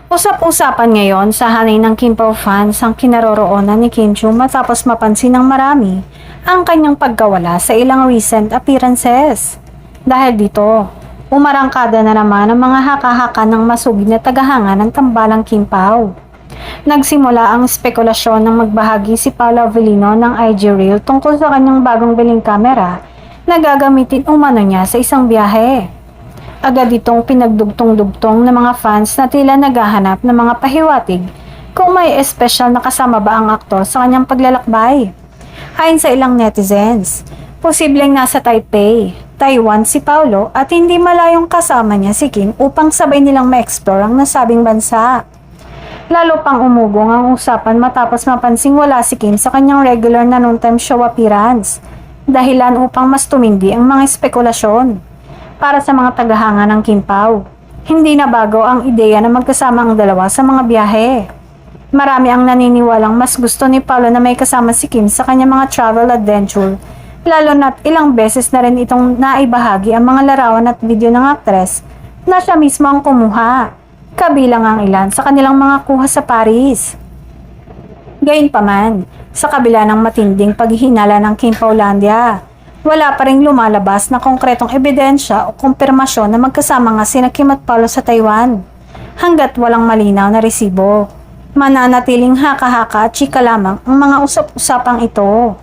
Usap-usapan ngayon sa hanay ng Kim Pao fans ang kinaroroonan ni Kim Chiu matapos mapansin ng marami ang kanyang pagkawala sa ilang recent appearances. Dahil dito, umarangkada na naman ang mga haka-haka ng masugid na tagahanga ng tambalang Kim Pao. Nagsimula ang spekulasyon ng magbahagi si Paolo Avellino ng IG Reel tungkol sa kanyang bagong biling kamera na gagamitin umano niya sa isang biyahe. Agad itong pinagdugtong-dugtong ng mga fans na tila naghahanap ng mga pahiwatig kung may espesyal na kasama ba ang aktor sa kanyang paglalakbay. Ayon sa ilang netizens, posibleng nasa Taipei, Taiwan si Paolo at hindi malayong kasama niya si Kim upang sabay nilang ma-explore ang nasabing bansa. Lalo pang umugong ang usapan matapos mapansing wala si Kim sa kanyang regular na noontime show appearance, dahilan upang mas tumindi ang mga spekulasyon. Para sa mga tagahanga ng Kim Pao, hindi na bago ang ideya na magkasama ang dalawa sa mga biyahe. Marami ang naniniwalang mas gusto ni Paolo na may kasama si Kim sa kanyang mga travel adventure, lalo na't ilang beses na rin itong naibahagi ang mga larawan at video ng aktres na siya mismo ang kumuha, kabilang ang ilan sa kanilang mga kuha sa Paris. Gayunpaman, sa kabila ng matinding paghihinala ng Kim Paolandia, wala pa ring lumalabas na konkretong ebidensya o kumpirmasyon na magkasama nga sina Kim at Paolo sa Taiwan. Hanggat walang malinaw na resibo, mananatiling haka-haka at chika lamang ang mga usap-usapang ito.